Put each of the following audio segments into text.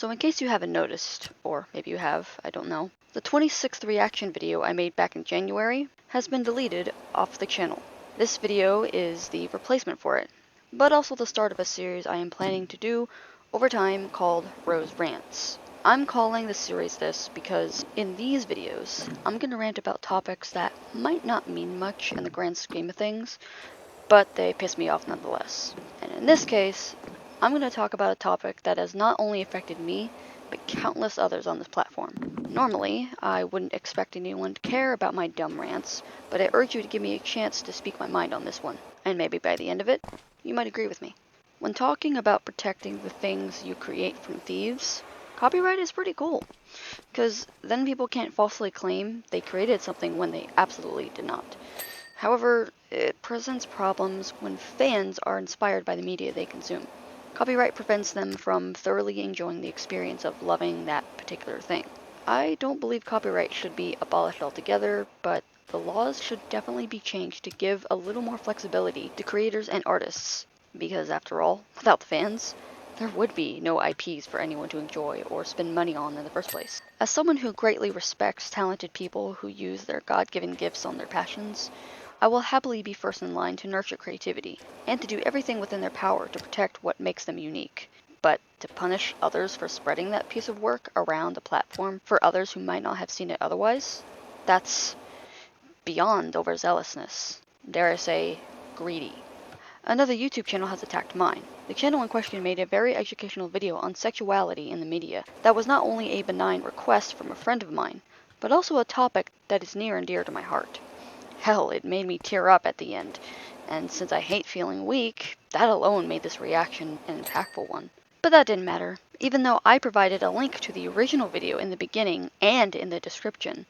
So in case you haven't noticed, or maybe you have, I don't know, the 26th reaction video I made back in January has been deleted off the channel. This video is the replacement for it, but also the start of a series I am planning to do over time called Rants. I'm calling the series this because in these videos, I'm going to rant about topics that might not mean much in the grand scheme of things, but they piss me off nonetheless. And in this case, I'm going to talk about a topic that has not only affected me, but countless others on this platform. Normally, I wouldn't expect anyone to care about my dumb rants, but I urge you to give me a chance to speak my mind on this one, and maybe by the end of it, you might agree with me. When talking about protecting the things you create from thieves, copyright is pretty cool, because then people can't falsely claim they created something when they absolutely did not. However, it presents problems when fans are inspired by the media they consume. Copyright prevents them from thoroughly enjoying the experience of loving that particular thing. I don't believe copyright should be abolished altogether, but the laws should definitely be changed to give a little more flexibility to creators and artists, because after all, without the fans, there would be no IPs for anyone to enjoy or spend money on in the first place. As someone who greatly respects talented people who use their God-given gifts on their passions, I will happily be first in line to nurture creativity, and to do everything within their power to protect what makes them unique. But to punish others for spreading that piece of work around the platform for others who might not have seen it otherwise, that's beyond overzealousness. Dare I say, greedy. Another YouTube channel has attacked mine. The channel in question made a very educational video on sexuality in the media that was not only a benign request from a friend of mine, but also a topic that is near and dear to my heart. Hell, it made me tear up at the end, and since I hate feeling weak, that alone made this reaction an impactful one. But that didn't matter, even though I provided a link to the original video in the beginning and in the description.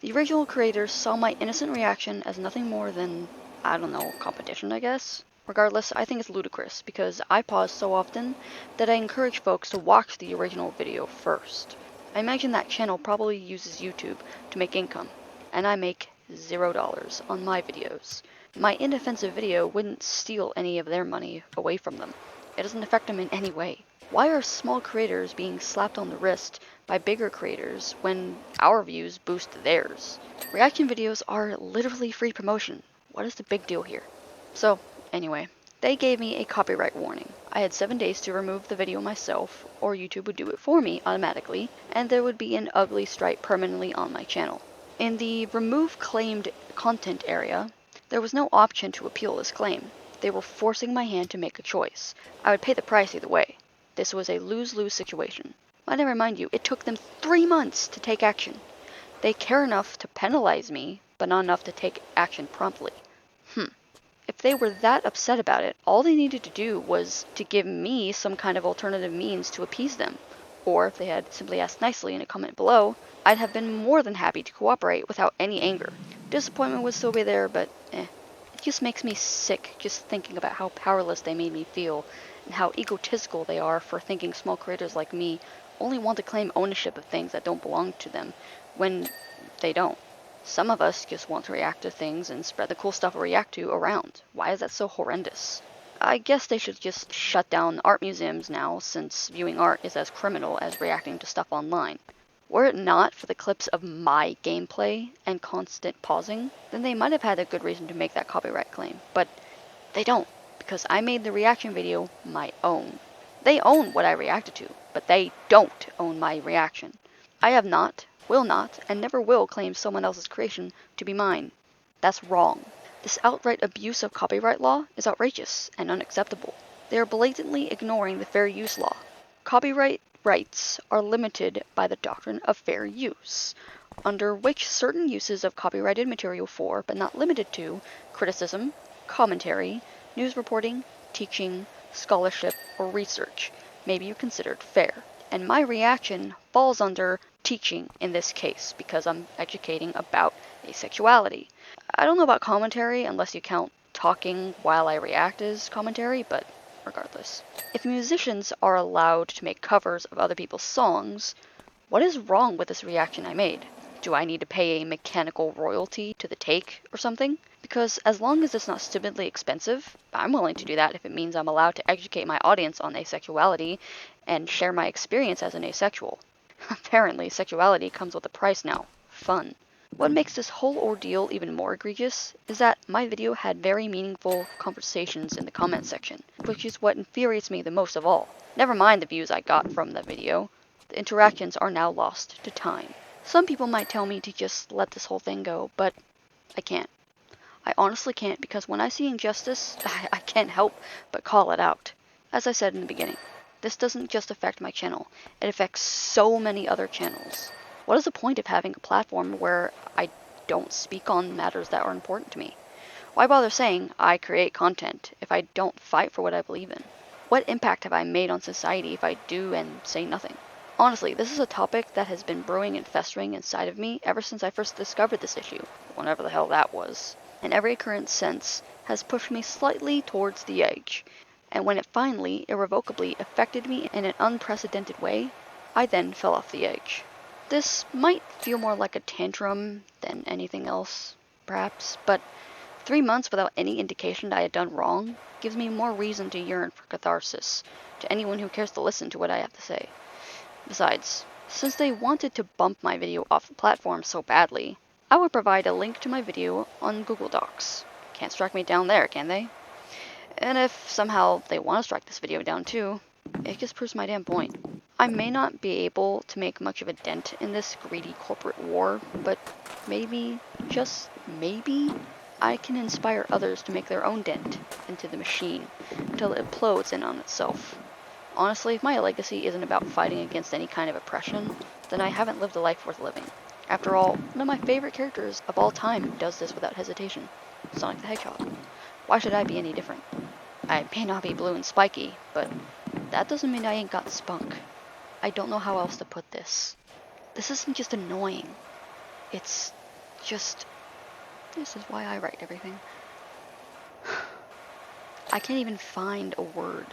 The original creators saw my innocent reaction as nothing more than, I don't know, competition, I guess? Regardless, I think it's ludicrous, because I pause so often that I encourage folks to watch the original video first. I imagine that channel probably uses YouTube to make income, and I make $0 on my videos. My inoffensive video wouldn't steal any of their money away from them. It doesn't affect them in any way. Why are small creators being slapped on the wrist by bigger creators when our views boost theirs? Reaction videos are literally free promotion. What is the big deal here? So, anyway, they gave me a copyright warning. I had 7 days to remove the video myself, or YouTube would do it for me automatically, and there would be an ugly stripe permanently on my channel. In the Remove Claimed Content area, there was no option to appeal this claim. They were forcing my hand to make a choice. I would pay the price either way. This was a lose-lose situation. Might I remind you, it took them 3 months to take action. They care enough to penalize me, but not enough to take action promptly. If they were that upset about it, all they needed to do was to give me some kind of alternative means to appease them. Or if they had simply asked nicely in a comment below, I'd have been more than happy to cooperate without any anger. Disappointment would still be there, but It just makes me sick just thinking about how powerless they made me feel, and how egotistical they are for thinking small creators like me only want to claim ownership of things that don't belong to them, when they don't. Some of us just want to react to things and spread the cool stuff we react to around. Why is that so horrendous? I guess they should just shut down art museums now, since viewing art is as criminal as reacting to stuff online. Were it not for the clips of my gameplay and constant pausing, then they might have had a good reason to make that copyright claim. But they don't, because I made the reaction video my own. They own what I reacted to, but they don't own my reaction. I have not, will not, and never will claim someone else's creation to be mine. That's wrong. This outright abuse of copyright law is outrageous and unacceptable. They are blatantly ignoring the fair use law. Copyright rights are limited by the doctrine of fair use, under which certain uses of copyrighted material for, but not limited to, criticism, commentary, news reporting, teaching, scholarship, or research may be considered fair. And my reaction falls under teaching in this case, because I'm educating about asexuality. I don't know about commentary unless you count talking while I react as commentary, but regardless. If musicians are allowed to make covers of other people's songs, what is wrong with this reaction I made? Do I need to pay a mechanical royalty to the take or something? Because as long as it's not stupidly expensive, I'm willing to do that if it means I'm allowed to educate my audience on asexuality and share my experience as an asexual. Apparently, sexuality comes with a price now. Fun. What makes this whole ordeal even more egregious is that my video had very meaningful conversations in the comment section, which is what infuriates me the most of all. Never mind the views I got from the video, the interactions are now lost to time. Some people might tell me to just let this whole thing go, but I can't. I honestly can't, because when I see injustice, I can't help but call it out. As I said in the beginning, this doesn't just affect my channel, it affects so many other channels. What is the point of having a platform where I don't speak on matters that are important to me? Why bother saying I create content if I don't fight for what I believe in? What impact have I made on society if I do and say nothing? Honestly, this is a topic that has been brewing and festering inside of me ever since I first discovered this issue, whenever the hell that was. And every current sense has pushed me slightly towards the edge. And when it finally, irrevocably affected me in an unprecedented way, I then fell off the edge. This might feel more like a tantrum than anything else, perhaps, but 3 months without any indication that I had done wrong gives me more reason to yearn for catharsis to anyone who cares to listen to what I have to say. Besides, since they wanted to bump my video off the platform so badly, I will provide a link to my video on Google Docs. Can't strike me down there, can they? And if somehow they want to strike this video down too, it just proves my damn point. I may not be able to make much of a dent in this greedy corporate war, but maybe, just maybe, I can inspire others to make their own dent into the machine until it implodes in on itself. Honestly, if my legacy isn't about fighting against any kind of oppression, then I haven't lived a life worth living. After all, one of my favorite characters of all time does this without hesitation. Sonic the Hedgehog. Why should I be any different? I may not be blue and spiky, but that doesn't mean I ain't got spunk. I don't know how else to put this. This isn't just annoying. It's just... This is why I write everything. I can't even find a word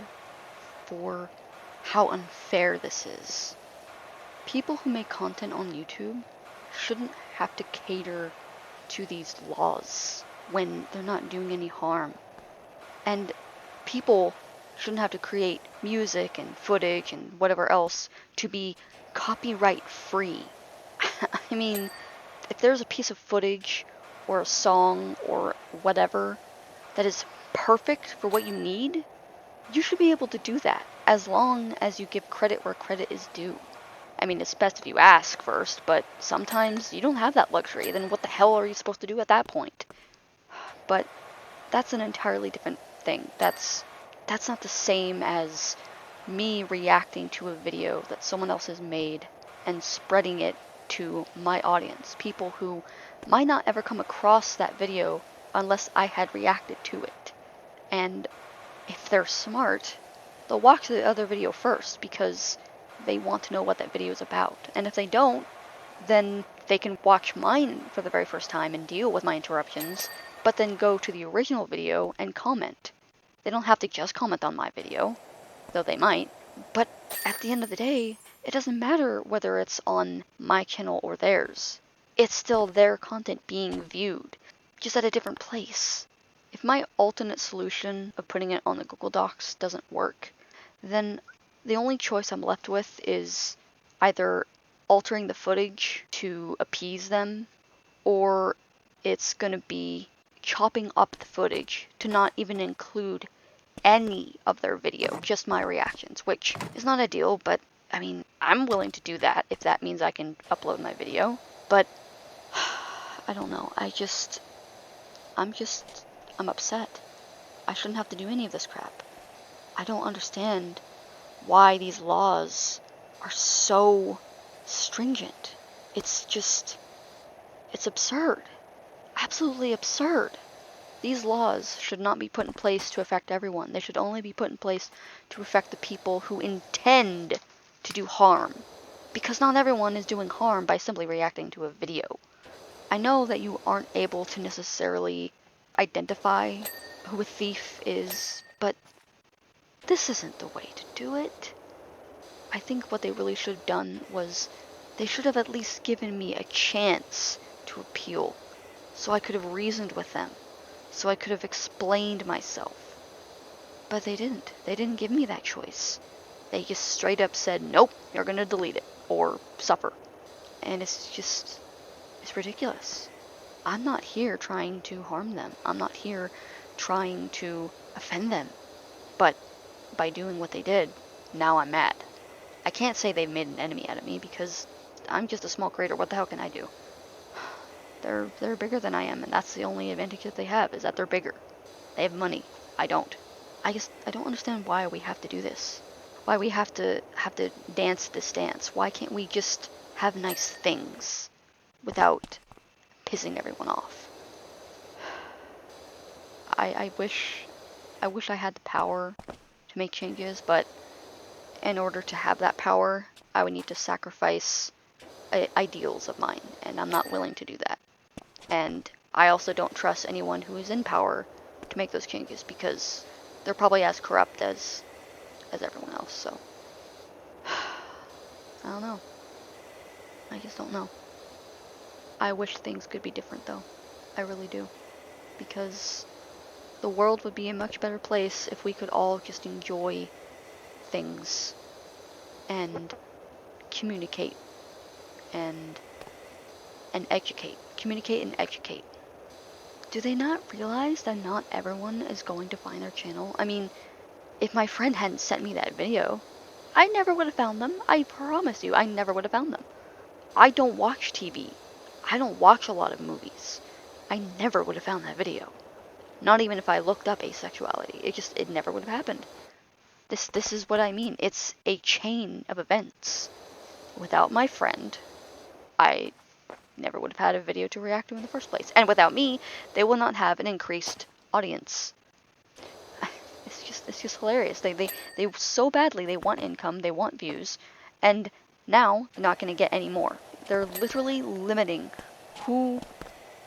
for how unfair this is. People who make content on YouTube shouldn't have to cater to these laws when they're not doing any harm. And people shouldn't have to create music and footage and whatever else to be copyright free. I mean, if there's a piece of footage or a song or whatever that is perfect for what you need, you should be able to do that, as long as you give credit where credit is due. I mean, it's best if you ask first, but sometimes you don't have that luxury, then what the hell are you supposed to do at that point? But that's an entirely different thing. That's not the same as me reacting to a video that someone else has made and spreading it to my audience, people who might not ever come across that video unless I had reacted to it. And if they're smart, they'll watch the other video first because they want to know what that video is about. And if they don't, then they can watch mine for the very first time and deal with my interruptions, but then go to the original video and comment. They don't have to just comment on my video, though they might. But at the end of the day, it doesn't matter whether it's on my channel or theirs. It's still their content being viewed, just at a different place. If my alternate solution of putting it on the Google Docs doesn't work, then the only choice I'm left with is either altering the footage to appease them, or it's going to be chopping up the footage to not even include any of their video, just my reactions, which is not ideal, but I mean, I'm willing to do that if that means I can upload my video. But I don't know, I'm upset. I shouldn't have to do any of this crap. I don't understand why these laws are so stringent. It's absurd. Absolutely absurd. These laws should not be put in place to affect everyone. They should only be put in place to affect the people who intend to do harm. Because not everyone is doing harm by simply reacting to a video. I know that you aren't able to necessarily identify who a thief is, but this isn't the way to do it. I think what they really should have done was they should have at least given me a chance to appeal, so I could have reasoned with them. so I could have explained myself. But they didn't. They didn't give me that choice. They just straight up said, nope, you're gonna delete it, or suffer. And it's ridiculous. I'm not here trying to harm them. I'm not here trying to offend them. But by doing what they did, now I'm mad. I can't say they've made an enemy out of me because I'm just a small creator. What the hell can I do? They're bigger than I am, and that's the only advantage that they have, is that they're bigger. They have money. I don't. I don't understand why we have to do this. Why we have to dance this dance. Why can't we just have nice things without pissing everyone off? I wish I had the power to make changes, but in order to have that power, I would need to sacrifice ideals of mine, and I'm not willing to do that. And I also don't trust anyone who is in power to make those changes, because they're probably as corrupt as everyone else. So I don't know. I just don't know. I wish things could be different, though. I really do. Because the world would be a much better place if we could all just enjoy things and communicate and educate. Communicate and educate. Do they not realize that not everyone is going to find their channel? I mean, if my friend hadn't sent me that video, I never would have found them. I promise you, I never would have found them. I don't watch TV. I don't watch a lot of movies. I never would have found that video. Not even if I looked up asexuality. It never would have happened. This is what I mean. It's a chain of events. Without my friend, I never would have had a video to react to in the first place. And without me, they will not have an increased audience. It's just hilarious. They so badly, they want income, they want views, and now they're not going to get any more. They're literally limiting who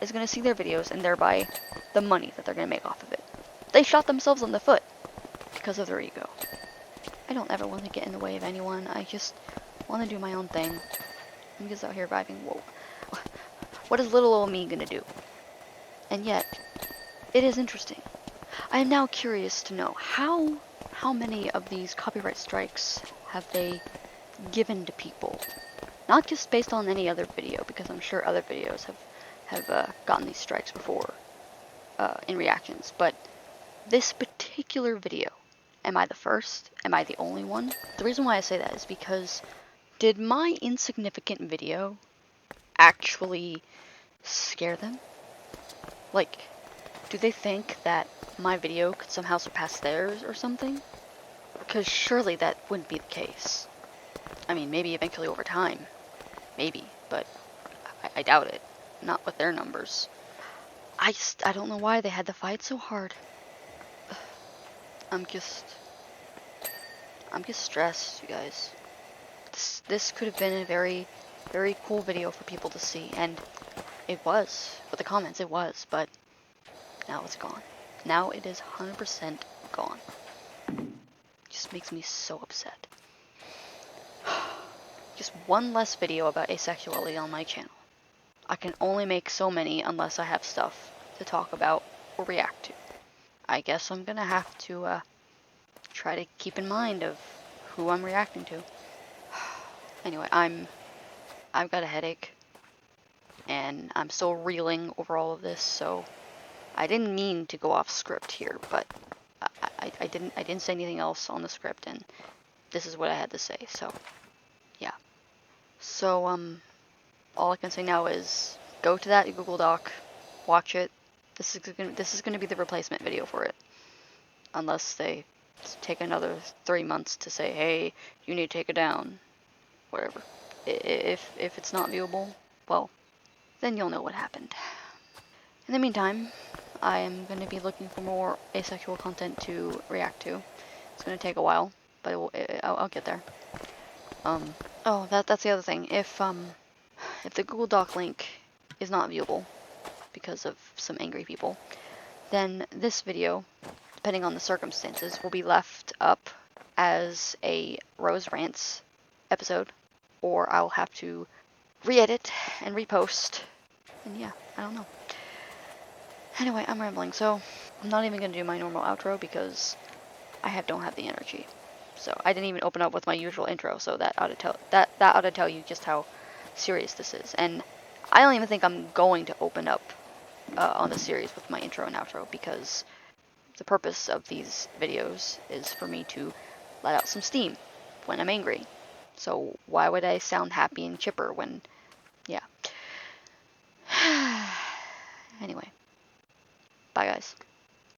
is going to see their videos, and thereby the money that they're going to make off of it. They shot themselves in the foot because of their ego. I don't ever want to get in the way of anyone. I just want to do my own thing. I'm just out here vibing. Whoa. What is little old me gonna do? And yet, it is interesting. I am now curious to know how many of these copyright strikes have they given to people? Not just based on any other video, because I'm sure other videos have gotten these strikes before in reactions, but this particular video, am I the first? Am I the only one? The reason why I say that is because did my insignificant video actually scare them? Like, do they think that my video could somehow surpass theirs or something? Because surely that wouldn't be the case. I mean, maybe eventually over time. Maybe, but I doubt it. Not with their numbers. I don't know why they had to fight so hard. I'm just stressed, you guys. This could have been a very, very cool video for people to see, and it was. With the comments, it was, but now it's gone. Now it is 100% gone. Just makes me so upset. Just one less video about asexuality on my channel. I can only make so many unless I have stuff to talk about or react to. I guess I'm gonna have to try to keep in mind of who I'm reacting to. Anyway, I've got a headache, and I'm still reeling over all of this, so I didn't mean to go off script here, but I didn't say anything else on the script, and this is what I had to say, so yeah. So all I can say now is go to that Google Doc, watch it. This is gonna be the replacement video for it, unless they take another 3 months to say, hey, you need to take it down, whatever. If it's not viewable, well, then you'll know what happened. In the meantime, I am going to be looking for more asexual content to react to. It's going to take a while, but I'll get there. Oh, that's the other thing. If the Google Doc link is not viewable because of some angry people, then this video, depending on the circumstances, will be left up as a Rose Rants episode, or I'll have to re-edit and repost, and yeah, I don't know. Anyway, I'm rambling, so I'm not even gonna do my normal outro because don't have the energy. So I didn't even open up with my usual intro, so that ought to tell you just how serious this is. And I don't even think I'm going to open up on the series with my intro and outro, because the purpose of these videos is for me to let out some steam when I'm angry. So why would I sound happy and chipper when, yeah. Anyway, bye guys.